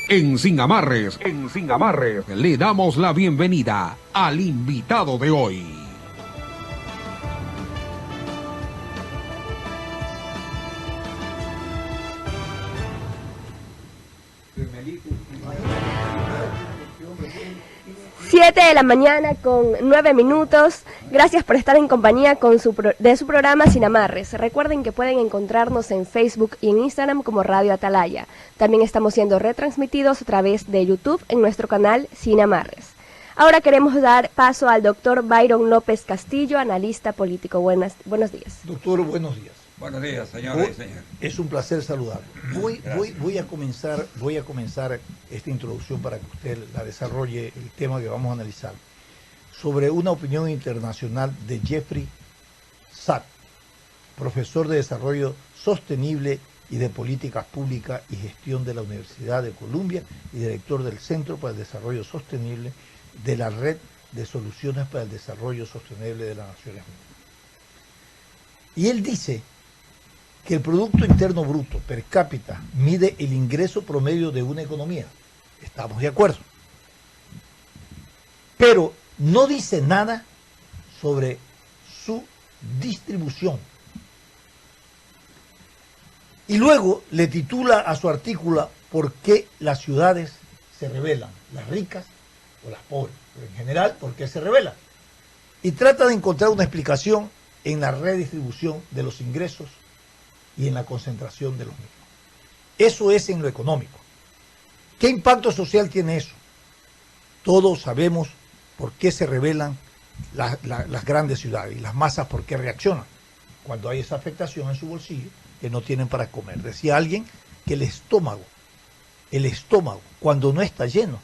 En Sin Amarres, le damos la bienvenida al invitado de hoy. Siete de la mañana con 9 minutos. Gracias por estar en compañía de su programa Sin Amarres. Recuerden que pueden encontrarnos en Facebook y en Instagram como Radio Atalaya. También estamos siendo retransmitidos a través de YouTube en nuestro canal Sin Amarres. Ahora queremos dar paso al doctor Byron López Castillo, analista político. Buenos días. Doctor, buenos días. Buenos días, señores y señores. Es un placer saludarlo. Voy a comenzar esta introducción para que usted la desarrolle, el tema que vamos a analizar, sobre una opinión internacional de Jeffrey Sachs, profesor de Desarrollo Sostenible y de Políticas Públicas y Gestión de la Universidad de Columbia y director del Centro para el Desarrollo Sostenible de la Red de Soluciones para el Desarrollo Sostenible de las Naciones Unidas. Y él dice que el Producto Interno Bruto per cápita mide el ingreso promedio de una economía. Estamos de acuerdo. Pero no dice nada sobre su distribución. Y luego le titula a su artículo ¿Por qué las ciudades se rebelan? ¿Las ricas o las pobres? Pero en general, ¿por qué se rebelan? Y trata de encontrar una explicación en la redistribución de los ingresos y en la concentración de los mismos. Eso es en lo económico. ¿Qué impacto social tiene eso? Todos sabemos por qué se rebelan las grandes ciudades y las masas por qué reaccionan cuando hay esa afectación en su bolsillo que no tienen para comer. Decía alguien que el estómago, cuando no está lleno,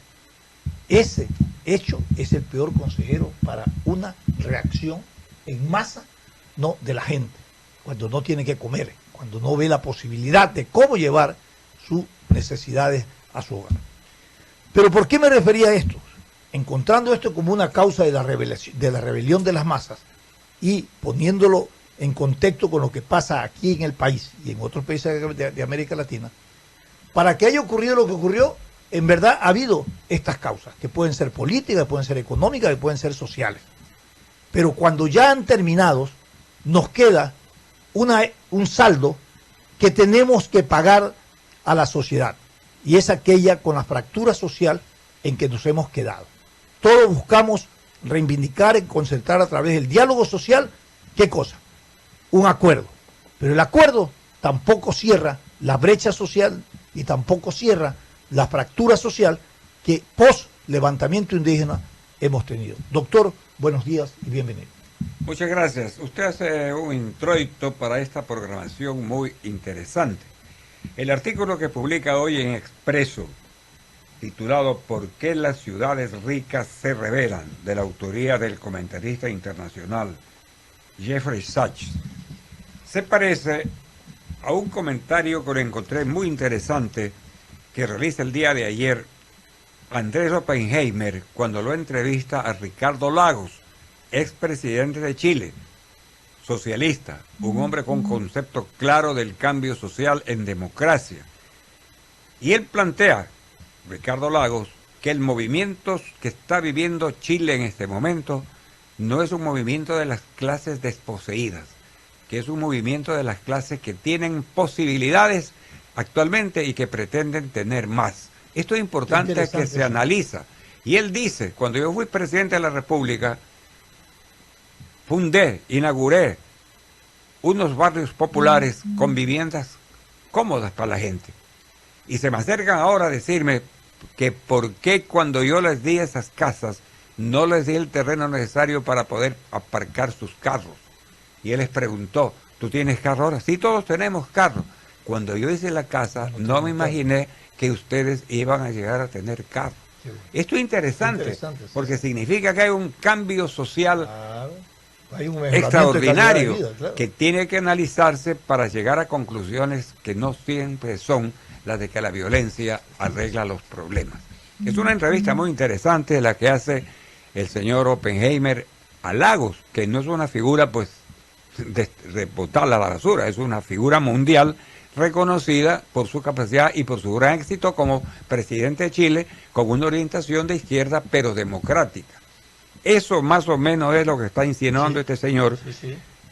ese hecho es el peor consejero para una reacción en masa, no de la gente, cuando no tiene que comer, cuando no ve la posibilidad de cómo llevar sus necesidades a su hogar. Pero ¿por qué me refería a esto? Encontrando esto como una causa de la rebelión de las masas y poniéndolo en contexto con lo que pasa aquí en el país y en otros países de América Latina, para que haya ocurrido lo que ocurrió, en verdad ha habido estas causas, que pueden ser políticas, que pueden ser económicas, que pueden ser sociales. Pero cuando ya han terminado, nos queda un saldo que tenemos que pagar a la sociedad, y es aquella con la fractura social en que nos hemos quedado. Todos buscamos reivindicar y concentrar a través del diálogo social, ¿qué cosa? Un acuerdo. Pero el acuerdo tampoco cierra la brecha social y tampoco cierra la fractura social que post levantamiento indígena hemos tenido. Doctor, buenos días y bienvenido. Muchas gracias. Usted hace un introito para esta programación muy interesante. El artículo que publica hoy en Expreso, titulado ¿Por qué las ciudades ricas se rebelan?, de la autoría del comentarista internacional Jeffrey Sachs, se parece a un comentario que lo encontré muy interesante que realiza el día de ayer Andrés Oppenheimer cuando lo entrevista a Ricardo Lagos, expresidente de Chile, socialista, un hombre con concepto claro del cambio social en democracia. Y él plantea, Ricardo Lagos, que el movimiento que está viviendo Chile en este momento no es un movimiento de las clases desposeídas, que es un movimiento de las clases que tienen posibilidades actualmente y que pretenden tener más. Esto es importante que se analiza. Y él dice, cuando yo fui presidente de la República, inauguré unos barrios populares con viviendas cómodas para la gente. Y se me acercan ahora a decirme que por qué cuando yo les di esas casas no les di el terreno necesario para poder aparcar sus carros. Y él les preguntó, ¿tú tienes carro ahora? Sí, todos tenemos carro. Cuando yo hice la casa, no me imaginé que ustedes iban a llegar a tener carro. Esto es interesante porque significa que hay un cambio social hay un extraordinario de vida, claro, que tiene que analizarse para llegar a conclusiones que no siempre son las de que la violencia arregla los problemas. Es una entrevista muy interesante la que hace el señor Oppenheimer a Lagos, que no es una figura pues de botarla a la basura, es una figura mundial reconocida por su capacidad y por su gran éxito como presidente de Chile, con una orientación de izquierda pero democrática. Eso más o menos es lo que está insinuando este señor,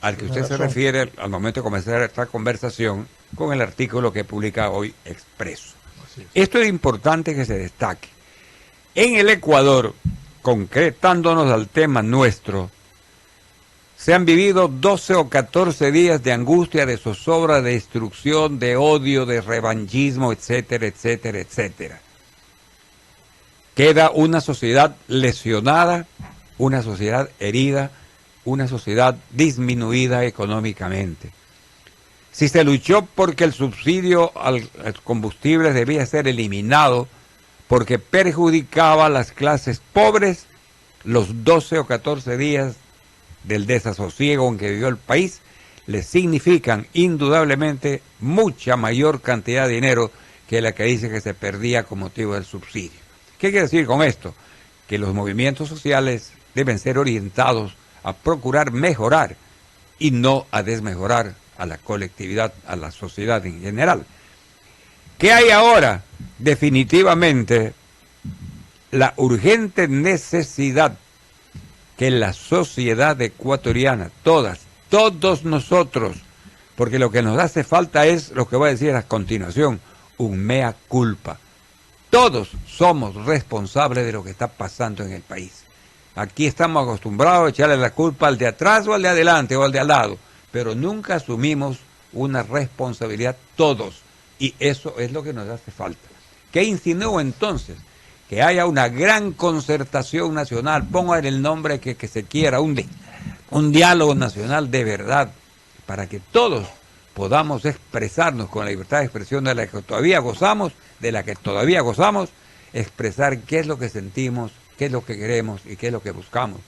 al que usted se refiere al momento de comenzar esta conversación con el artículo que publica hoy Expreso. Esto es importante que se destaque. En el Ecuador, concretándonos al tema nuestro, se han vivido 12 o 14 días de angustia, de zozobra, de destrucción, de odio, de revanchismo, etcétera, etcétera, etcétera. Queda una sociedad lesionada, una sociedad herida, una sociedad disminuida económicamente. Si se luchó porque el subsidio al combustible debía ser eliminado, porque perjudicaba a las clases pobres, los 12 o 14 días del desasosiego en que vivió el país le significan indudablemente mucha mayor cantidad de dinero que la que dice que se perdía con motivo del subsidio. ¿Qué quiere decir con esto? Que los movimientos sociales deben ser orientados a procurar mejorar y no a desmejorar a la colectividad, a la sociedad en general. ¿Qué hay ahora? Definitivamente la urgente necesidad que la sociedad ecuatoriana, todos nosotros, porque lo que nos hace falta es lo que voy a decir a continuación, un mea culpa. Todos somos responsables de lo que está pasando en el país. Aquí estamos acostumbrados a echarle la culpa al de atrás o al de adelante o al de al lado, pero nunca asumimos una responsabilidad todos, y eso es lo que nos hace falta. ¿Qué insinúa entonces? Que haya una gran concertación nacional, pongan el nombre que se quiera, un diálogo nacional de verdad, para que todos podamos expresarnos con la libertad de expresión de la que todavía gozamos, expresar qué es lo que sentimos, qué es lo que queremos y qué es lo que buscamos.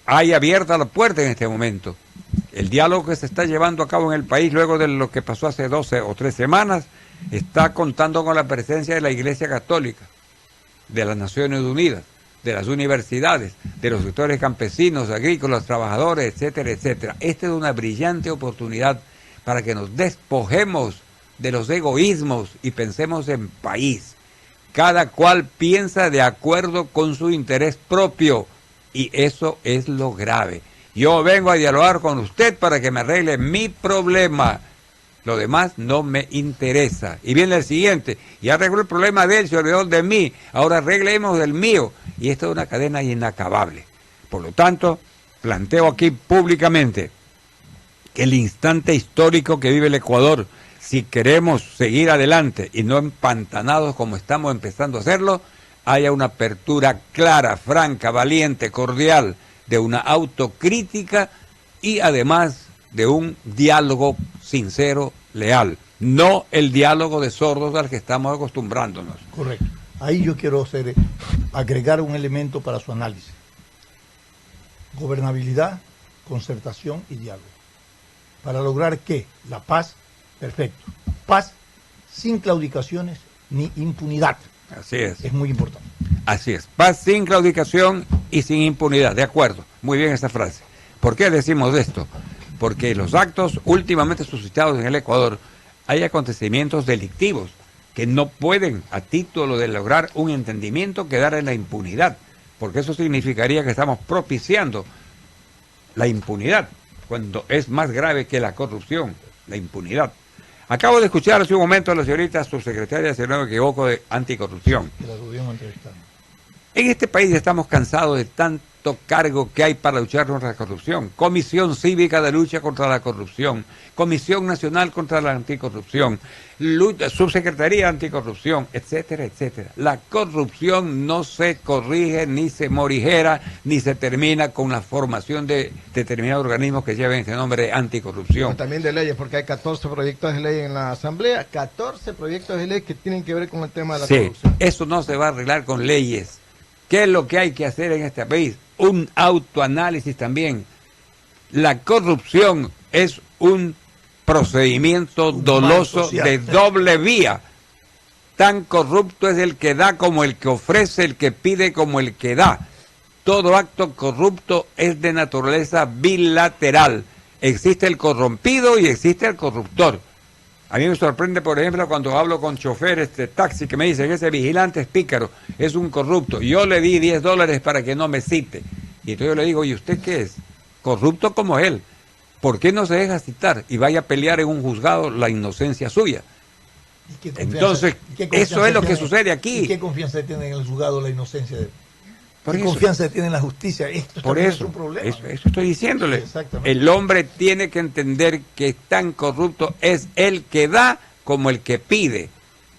Hay abierta la puerta en este momento. El diálogo que se está llevando a cabo en el país luego de lo que pasó hace 12 o 3 semanas está contando con la presencia de la Iglesia Católica, de las Naciones Unidas, de las universidades, de los sectores campesinos, agrícolas, trabajadores, etcétera, etcétera. Esta es una brillante oportunidad para que nos despojemos de los egoísmos y pensemos en país. Cada cual piensa de acuerdo con su interés propio, y eso es lo grave. Yo vengo a dialogar con usted para que me arregle mi problema. Lo demás no me interesa. Y viene el siguiente, ya arregló el problema de él, se olvidó de mí, ahora arreglemos del mío. Y esto es una cadena inacabable. Por lo tanto, planteo aquí públicamente que el instante histórico que vive el Ecuador, si queremos seguir adelante y no empantanados como estamos empezando a hacerlo, haya una apertura clara, franca, valiente, cordial, de una autocrítica y además de un diálogo sincero, leal. No el diálogo de sordos al que estamos acostumbrándonos. Correcto. Ahí yo quiero agregar un elemento para su análisis. Gobernabilidad, concertación y diálogo. ¿Para lograr qué? La paz, perfecto. Paz sin claudicaciones ni impunidad. Así es. Es muy importante. Así es. Paz sin claudicación y sin impunidad. De acuerdo. Muy bien esa frase. ¿Por qué decimos esto? Porque los actos últimamente suscitados en el Ecuador hay acontecimientos delictivos que no pueden, a título de lograr un entendimiento, quedar en la impunidad. Porque eso significaría que estamos propiciando la impunidad, cuando es más grave que la corrupción, la impunidad. Acabo de escuchar hace un momento a la señorita subsecretaria, si no me equivoco, de Anticorrupción. En este país estamos cansados de tanto cargo que hay para luchar contra la corrupción. Comisión Cívica de Lucha contra la Corrupción, Comisión Nacional contra la Anticorrupción, Subsecretaría de Anticorrupción, etcétera, etcétera. La corrupción no se corrige, ni se morigera, ni se termina con la formación de determinados organismos que lleven este nombre de anticorrupción. Pero también de leyes, porque hay 14 proyectos de ley en la Asamblea, 14 proyectos de ley que tienen que ver con el tema de la corrupción. Eso no se va a arreglar con leyes. ¿Qué es lo que hay que hacer en este país? Un autoanálisis también. La corrupción es un procedimiento doloso de doble vía. Tan corrupto es el que da como el que ofrece, el que pide como el que da. Todo acto corrupto es de naturaleza bilateral. Existe el corrompido y existe el corruptor. A mí me sorprende, por ejemplo, cuando hablo con choferes de taxi que me dicen que ese vigilante es pícaro, es un corrupto. Yo le di $10 para que no me cite. Y entonces yo le digo, ¿y usted qué es? Corrupto como él. ¿Por qué no se deja citar y vaya a pelear en un juzgado la inocencia suya? Entonces, eso es lo que sucede aquí. ¿Y qué confianza tiene en el juzgado la inocencia de él? ¿Qué Por confianza tiene en la justicia? Esto Por también eso, es un problema. eso estoy diciéndole. Exactamente. El hombre tiene que entender que tan corrupto es el que da como el que pide.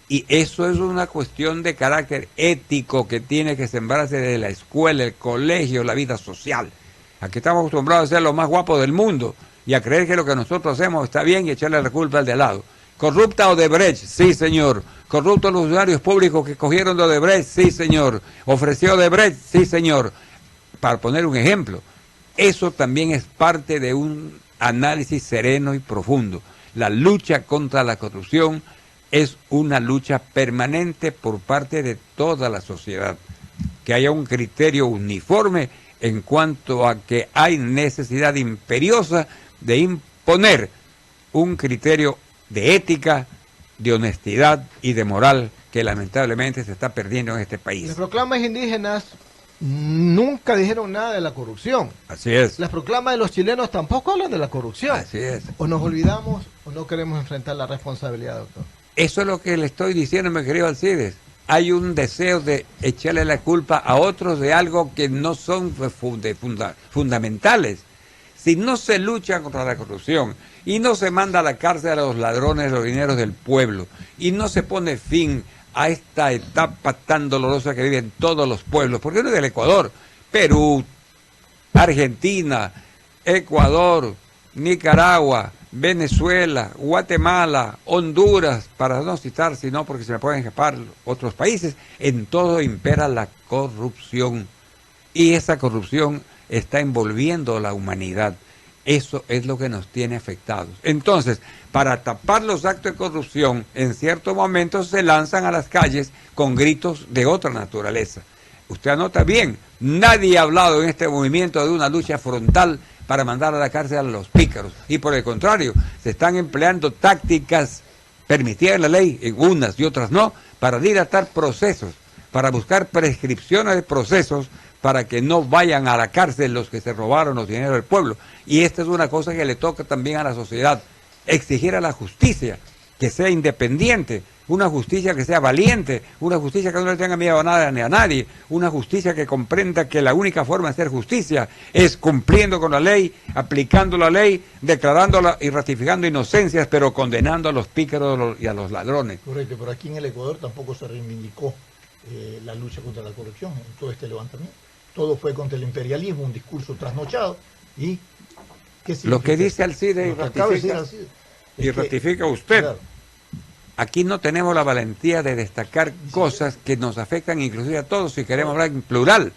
Y eso es una cuestión de carácter ético que tiene que sembrarse desde la escuela, el colegio, la vida social. Aquí estamos acostumbrados a ser los más guapos del mundo y a creer que lo que nosotros hacemos está bien y echarle la culpa al de al lado. ¿Corrupta Odebrecht? Sí, señor. ¿Corruptos los funcionarios públicos que cogieron de Odebrecht? Sí, señor. ¿Ofreció Odebrecht? Sí, señor. Para poner un ejemplo, eso también es parte de un análisis sereno y profundo. La lucha contra la corrupción es una lucha permanente por parte de toda la sociedad. Que haya un criterio uniforme en cuanto a que hay necesidad imperiosa de imponer un criterio de ética, de honestidad y de moral que lamentablemente se está perdiendo en este país. Las proclamas indígenas nunca dijeron nada de la corrupción. Así es. Las proclamas de los chilenos tampoco hablan de la corrupción. Así es. O nos olvidamos o no queremos enfrentar la responsabilidad, doctor. Eso es lo que le estoy diciendo, mi querido Alcides. Hay un deseo de echarle la culpa a otros de algo que no son fundamentales. Si no se lucha contra la corrupción y no se manda a la cárcel a los ladrones los dineros del pueblo y no se pone fin a esta etapa tan dolorosa que viven todos los pueblos, porque no es del Ecuador, Perú, Argentina, Ecuador, Nicaragua, Venezuela, Guatemala, Honduras, para no citar, sino porque se me pueden escapar otros países, en todo impera la corrupción. Y esa corrupción está envolviendo a la humanidad. Eso es lo que nos tiene afectados. Entonces, para tapar los actos de corrupción, en ciertos momentos se lanzan a las calles con gritos de otra naturaleza. Usted anota bien, nadie ha hablado en este movimiento de una lucha frontal para mandar a la cárcel a los pícaros. Y por el contrario, se están empleando tácticas permitidas en la ley, en unas y otras no, para dilatar procesos, para buscar prescripciones de procesos para que no vayan a la cárcel los que se robaron los dineros del pueblo. Y esta es una cosa que le toca también a la sociedad, exigir a la justicia que sea independiente, una justicia que sea valiente, una justicia que no le tenga miedo a nada ni a nadie, una justicia que comprenda que la única forma de hacer justicia es cumpliendo con la ley, aplicando la ley, declarándola y ratificando inocencias, pero condenando a los pícaros y a los ladrones. Correcto, pero aquí en el Ecuador tampoco se reivindicó la lucha contra la corrupción en todo este levantamiento. Todo fue contra el imperialismo, un discurso trasnochado. ¿Y qué lo que dice Alcides y ratifica usted? Claro. Aquí no tenemos la valentía de destacar cosas que nos afectan inclusive a todos, si queremos hablar en plural.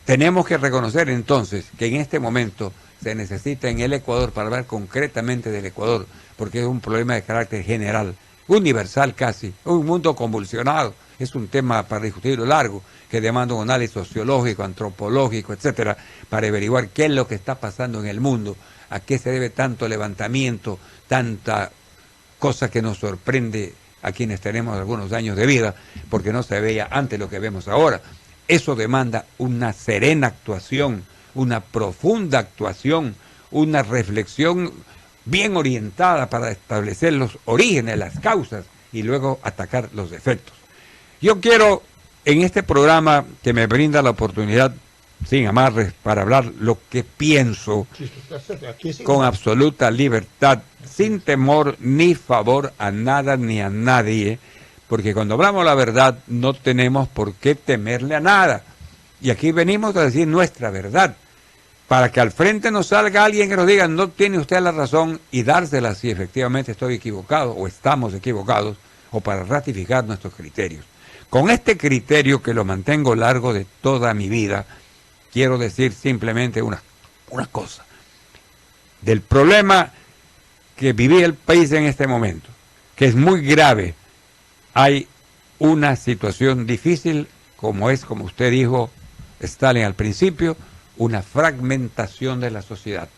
Tenemos que reconocer entonces que en este momento se necesita en el Ecuador, para hablar concretamente del Ecuador, porque es un problema de carácter general, universal casi, un mundo convulsionado. Es un tema para discutirlo largo, que demanda un análisis sociológico, antropológico, etcétera, para averiguar qué es lo que está pasando en el mundo, a qué se debe tanto levantamiento, tanta cosa que nos sorprende a quienes tenemos algunos años de vida, porque no se veía antes lo que vemos ahora. Eso demanda una serena actuación, una profunda actuación, una reflexión bien orientada para establecer los orígenes, las causas, y luego atacar los defectos. Yo quiero, en este programa que me brinda la oportunidad, sin amarres, para hablar lo que pienso, con absoluta libertad, sin temor ni favor a nada ni a nadie, porque cuando hablamos la verdad no tenemos por qué temerle a nada. Y aquí venimos a decir nuestra verdad, para que al frente nos salga alguien que nos diga, no tiene usted la razón, y dársela si efectivamente estoy equivocado o estamos equivocados, o para ratificar nuestros criterios. Con este criterio, que lo mantengo largo de toda mi vida, quiero decir simplemente una cosa. Del problema que vive el país en este momento, que es muy grave, hay una situación difícil, como usted dijo, Stalin al principio, una fragmentación de la sociedad.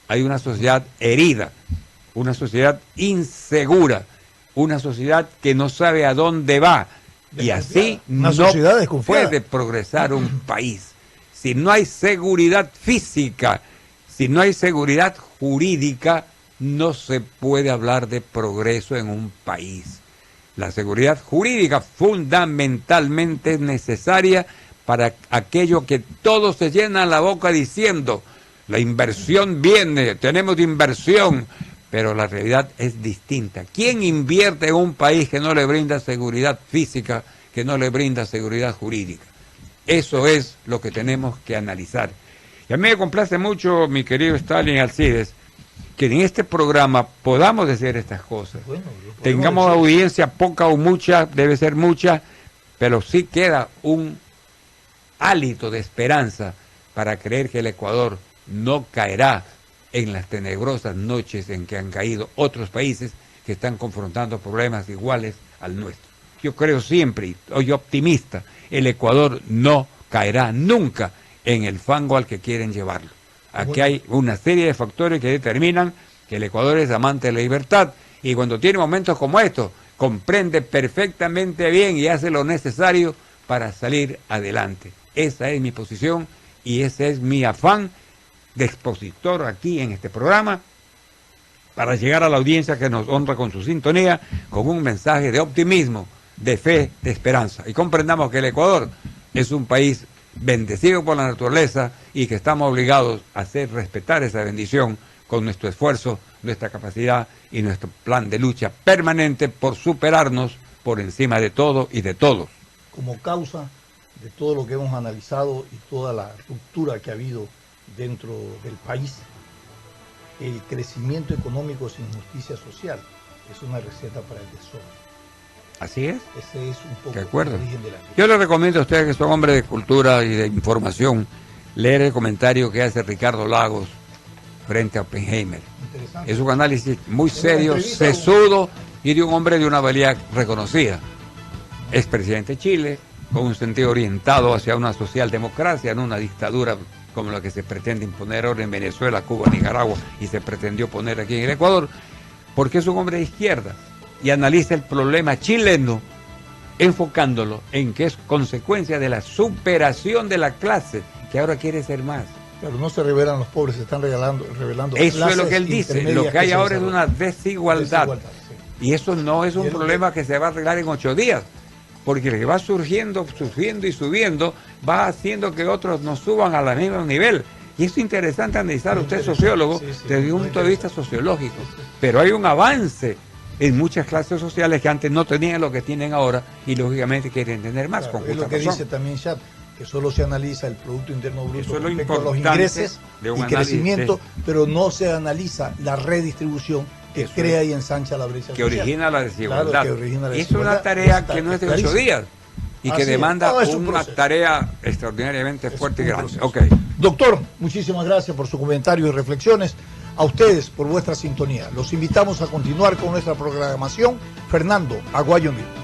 Hay una sociedad herida, una sociedad insegura, una sociedad que no sabe a dónde va, y así no puede progresar un país. Si no hay seguridad física, si no hay seguridad jurídica, no se puede hablar de progreso en un país. La seguridad jurídica fundamentalmente es necesaria para aquello que todos se llenan la boca diciendo: la inversión viene, tenemos inversión, pero la realidad es distinta. ¿Quién invierte en un país que no le brinda seguridad física, que no le brinda seguridad jurídica? Eso es lo que tenemos que analizar. Y a mí me complace mucho, mi querido Stalin Alcides, que en este programa podamos decir estas cosas. Bueno, tengamos audiencia poca o mucha, debe ser mucha, pero sí queda un hálito de esperanza para creer que el Ecuador no caerá en las tenebrosas noches en que han caído otros países que están confrontando problemas iguales al nuestro. Yo creo siempre, y soy optimista, el Ecuador no caerá nunca en el fango al que quieren llevarlo. Aquí hay una serie de factores que determinan que el Ecuador es amante de la libertad, y cuando tiene momentos como estos, comprende perfectamente bien y hace lo necesario para salir adelante. Esa es mi posición y ese es mi afán de expositor aquí en este programa, para llegar a la audiencia que nos honra con su sintonía, con un mensaje de optimismo, de fe, de esperanza. Y comprendamos que el Ecuador es un país bendecido por la naturaleza y que estamos obligados a hacer respetar esa bendición con nuestro esfuerzo, nuestra capacidad y nuestro plan de lucha permanente por superarnos por encima de todo y de todos. Como causa de todo lo que hemos analizado y toda la ruptura que ha habido dentro del país, el crecimiento económico sin justicia social es una receta para el desorden. Así es. Ese es un poco de acuerdo. El origen de la crisis. Yo le recomiendo a ustedes, que son hombres de cultura y de información, leer el comentario que hace Ricardo Lagos frente a Oppenheimer. Es un análisis muy serio, sesudo y de un hombre de una valía reconocida. Expresidente de Chile, con un sentido orientado hacia una socialdemocracia, no una dictadura como la que se pretende imponer ahora en Venezuela, Cuba, Nicaragua y se pretendió poner aquí en el Ecuador, porque es un hombre de izquierda y analiza el problema chileno enfocándolo en que es consecuencia de la superación de la clase que ahora quiere ser más. Claro, no se revelan los pobres, se están revelando eso es lo que él dice. Lo que hay ahora es una desigualdad. Sí. Y eso no es un problema que se va a arreglar en 8 días, porque el que va surgiendo y subiendo va haciendo que otros no suban al mismo nivel. Y es interesante analizar, usted es sociólogo, desde un punto de vista sociológico. Pero hay un avance en muchas clases sociales que antes no tenían lo que tienen ahora y lógicamente quieren tener más. Claro, es lo que dice también Chat, que solo se analiza el Producto Interno Bruto respecto a los ingresos y crecimiento, pero no se analiza la redistribución que crea y ensancha la brecha que social. Origina la desigualdad. Claro, que origina la desigualdad. Es una tarea que no es de 8 días y que demanda una tarea extraordinariamente fuerte y grande. Okay. Doctor, muchísimas gracias por su comentario y reflexiones. A ustedes por vuestra sintonía. Los invitamos a continuar con nuestra programación. Fernando Aguayo en vivo.